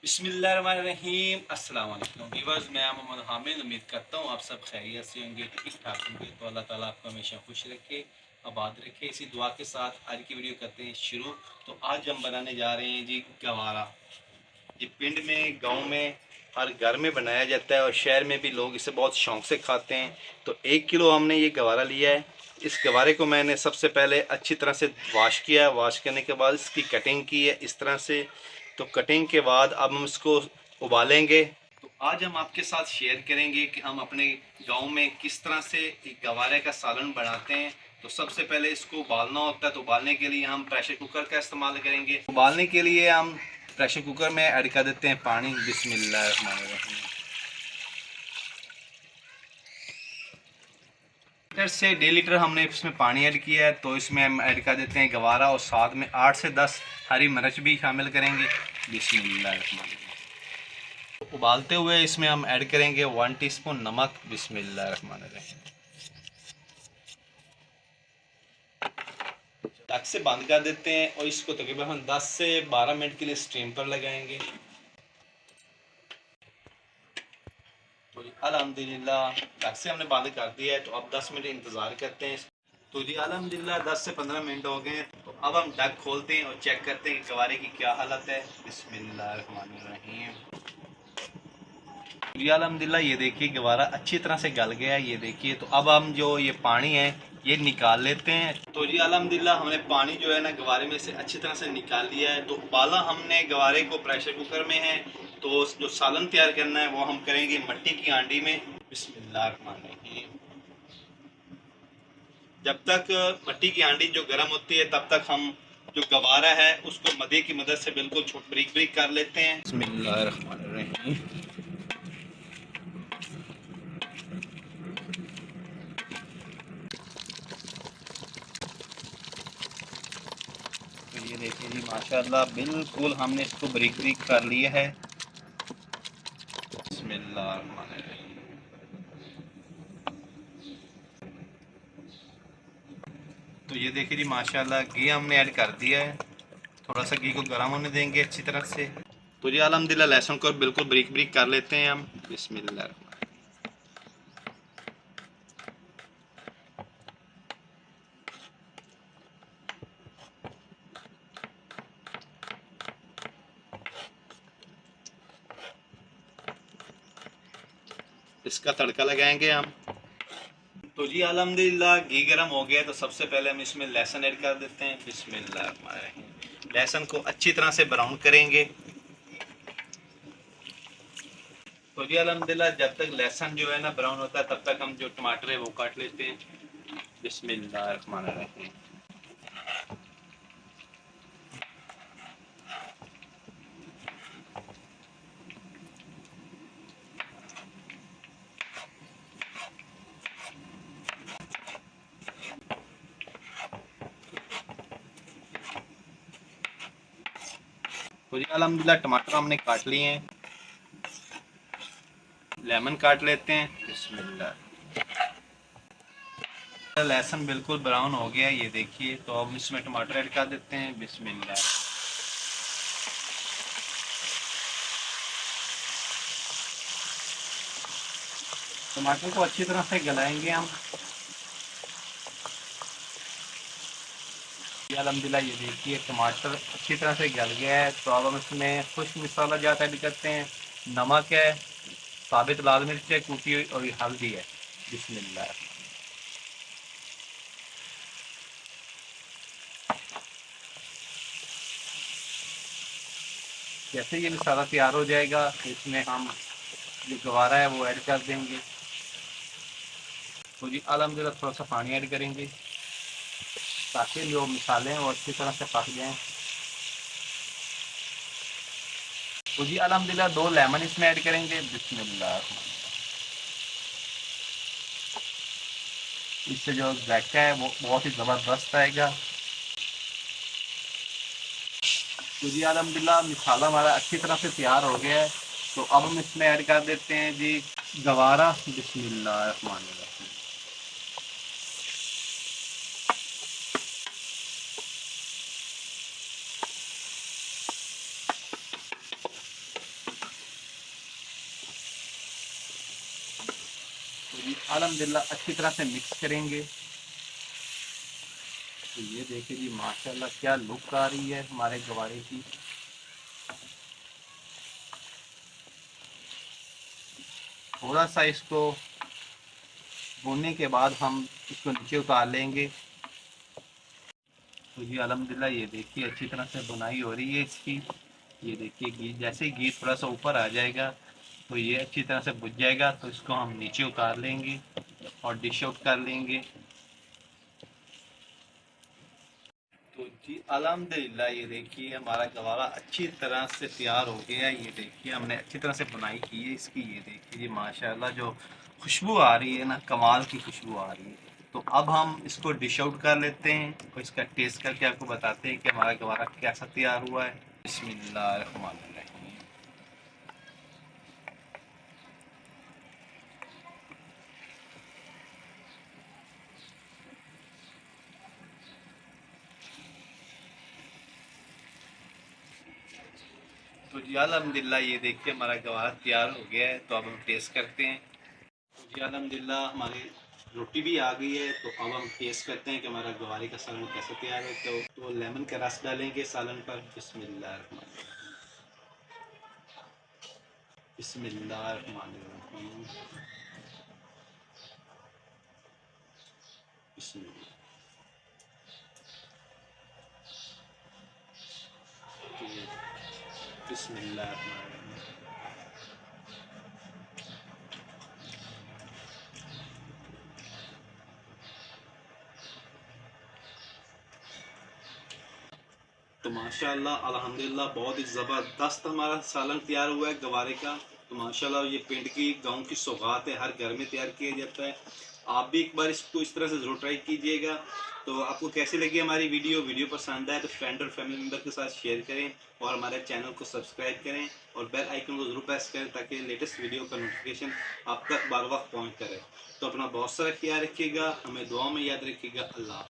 बिस्मिल्लाहिर्रहमानिर्रहीम। अस्सलाम वालेकुम व्यूअर्स, मैं मोहम्मद हामिद। उम्मीद करता हूँ आप सब खैरियत से होंगे, ठीक ठाक होंगे। तो अल्लाह ताला आपको हमेशा खुश रखे, आबाद रखे। इसी दुआ के साथ आज की वीडियो करते हैं शुरू। तो आज हम बनाने जा रहे हैं जी गवारा। ये पिंड में, गांव में हर घर में बनाया जाता है और शहर में भी लोग इसे बहुत शौक से खाते हैं। तो 1 किलो हमने ये गवारा लिया है। इस गवारे को मैंने सबसे पहले अच्छी तरह से वॉश किया। वॉश करने के बाद इसकी कटिंग की है इस तरह से। तो कटिंग के बाद अब हम इसको उबालेंगे। तो आज हम आपके साथ शेयर करेंगे कि हम अपने गांव में किस तरह से एक गवारे का सालन बनाते हैं। तो सबसे पहले इसको उबालना होता है। तो उबालने के लिए हम प्रेशर कुकर का इस्तेमाल करेंगे। उबालने के लिए हम प्रेशर कुकर में ऐड कर देते हैं पानी। बिस्मिल्लाहिर्रहमानिर्रहीम। लीटर से 1.5 लीटर हमने इसमें पानी ऐड किया है। तो इसमें हम ऐड कर देते हैं गवारा और साथ में 8 से 10 हरी मिर्च भी शामिल करेंगे। बिस्मिल्लाहिर्रहमानिर्रहीम। उबालते हुए इसमें हम ऐड करेंगे 1 टीस्पून नमक। बिस्मिल्लाहिर्रहमानिर्रहीम। ढक से बंद कर देते हैं और इसको तकरीबन हम 10 से 12 मिनट के लिए स्टीम पर लगाएंगे। तो जी अल्हम्दुलिल्लाह ढक से हमने बंद कर दिया है। तो अब 10 मिनट इंतज़ार करते हैं। तो जी अल्हम्दुलिल्लाह 10 से 15 मिनट हो गए हैं। तो अब हम ढक खोलते हैं और चेक करते हैं कि गवारे की क्या हालत है। बिस्मिल्लाहिर्रहमानिर्रहीम। जी अल्हम्दुलिल्लाह ये देखिए गवारा अच्छी तरह से गल गया है, ये देखिए। तो अब हम जो ये पानी है ये निकाल लेते हैं। तो जी अल्हम्दुलिल्लाह हमने पानी जो है ना गवारे में से अच्छी तरह से निकाल लिया है। तो उबाला हमने गवारे को प्रेशर कुकर में है। तो जो सालन तैयार करना है वो हम करेंगे मट्टी की हांडी में। बिस्मिल्लाहिर्रहमानिर्रहीम। जब तक मट्टी की हांडी जो गर्म होती है तब तक हम जो गवारा है उसको मदे की मदद से बिल्कुल छोट ब्रिक ब्रिक कर लेते हैं। बिस्मिल्लाहिर्रहमानिर्रहीम। तो ये देखिए जी माशाल्लाह बिल्कुल हमने इसको ब्रिक ब्रिक कर लिया है। बिस्मिल्लाहिर्रहमानिर्रहीम। तो ये देखिए जी माशाल्लाह घी हमने ऐड कर दिया है। थोड़ा सा घी को गर्म होने देंगे अच्छी तरह से। तो जी अल्हम्दुलिल्लाह लहसुन को बिल्कुल ब्रिक ब्रिक कर लेते हैं हम। बिस्मिल्लाह। इसका तड़का लगाएंगे हम। तो जी अल्हम्दुलिल्लाह घी गर्म हो गया। तो सबसे पहले हम इसमें लहसुन ऐड कर देते हैं। बिस्मिल्लाह। लहसुन को अच्छी तरह से ब्राउन करेंगे। तो जी अल्हम्दुलिल्लाह जब तक लहसुन जो है ना ब्राउन होता है तब तक हम जो टमाटर है वो काट लेते हैं। बिस्मिल्लाहिर्रहमानिर्रहीम। तो जी अल्हम्दुलिल्लाह टमाटर हमने काट लिए हैं। लेमन काट लेते हैं। बिस्मिल्लाह। लहसुन बिल्कुल ब्राउन हो गया ये देखिए। तो अब इसमें टमाटर ऐड कर देते हैं। बिस्मिल्लाह। टमाटर को अच्छी तरह से गलाएंगे हम। अल्हम्दुलिल्लाह ये देखिए टमाटर अच्छी तरह से गल गया है। तो अब हम इसमें खुश्क मसाला जाता ऐड करते हैं। नमक है, साबित लाल मिर्च है कुटी हुई और हल्दी है। बिस्मिल्लाह। जैसे ये मसाला तैयार हो जाएगा तो इसमें हम जो गवारा है वो ऐड कर देंगे। तो जी अल्हम्दुलिल्लाह थोड़ा सा पानी ऐड करेंगे ताकि जो मसाले हैं वो अच्छी तरह से पक जाएं। तो जी अल्हम्दुलिल्लाह 2 लेमन इसमें ऐड करेंगे। बिस्मिल्लाह। इससे जो जायका है वो बहुत ही ज़बरदस्त आएगा। तो जी अल्हम्दुलिल्लाह मसाला हमारा अच्छी तरह से तैयार हो गया है। तो अब हम इसमें ऐड कर देते हैं जी गवारा। बिस्मिल्लाहिर्रहमानिर्रहीम। जी अल्हम्दुलिल्लाह अच्छी तरह से मिक्स करेंगे। तो ये देखिए जी माशाल्लाह क्या लुक आ रही है हमारे गवारे की। थोड़ा सा इसको भूनने के बाद हम इसको नीचे उतार लेंगे। तो जी अल्हम्दुलिल्लाह ये देखिए अच्छी तरह से बुनाई हो रही है इसकी। ये देखिए घी, जैसे ही घी थोड़ा सा ऊपर आ जाएगा तो ये अच्छी तरह से बुझ जाएगा, तो इसको हम नीचे उतार लेंगे और डिश आउट कर लेंगे। तो जी अल्हम्दुलिल्लाह ये देखिए हमारा गवारा अच्छी तरह से तैयार हो गया है। ये देखिए हमने अच्छी तरह से बुनाई की है इसकी। ये देखिए जी माशाल्लाह जो खुशबू आ रही है ना, कमाल की खुशबू आ रही है। तो अब हम इसको डिश आउट कर लेते हैं और इसका टेस्ट करके आपको बताते हैं कि हमारा गवारा कैसा तैयार हुआ है। बिस्मिल्लाहिर्रहमानिर्रहीम। तो जी अल्हम्दुलिल्लाह ये देखिए हमारा गवारा तैयार हो गया है। तो अब हम टेस्ट करते हैं। तो जी अल्हम्दुलिल्लाह हमारी रोटी भी आ गई है। तो अब हम टेस्ट करते हैं कि हमारा गवारे का सालन कैसे तैयार है। तो लेमन का रस डालेंगे सालन पर। बिस्मिल्लाह बिस्मिल्लाहिर्रहमानिर्रहीम। बिस्मिल्लाह। बिस्मिल्लाहिर्रहमानिर्रहीम। तो माशाल्लाह अल्हम्दुलिल्लाह बहुत ही ज़बरदस्त हमारा सालन तैयार हुआ है गवारे का। तो माशाल्लाह ये पिंड की गांव की सौगात है, हर घर में तैयार किया जाता है। आप भी एक बार इसको इस तरह से ज़रूर ट्राई कीजिएगा। तो आपको कैसी लगी हमारी वीडियो पसंद आए तो फ्रेंड और फैमिली मेम्बर के साथ शेयर करें और हमारे चैनल को सब्सक्राइब करें और बेल आइकन को ज़रूर प्रेस करें ताकि लेटेस्ट वीडियो का नोटिफिकेशन आप तक बार वक्त पहुँचता रहे। तो अपना बहुत सारा ख्याल रखिएगा, हमें दुआ में याद रखिएगा। अल्लाह।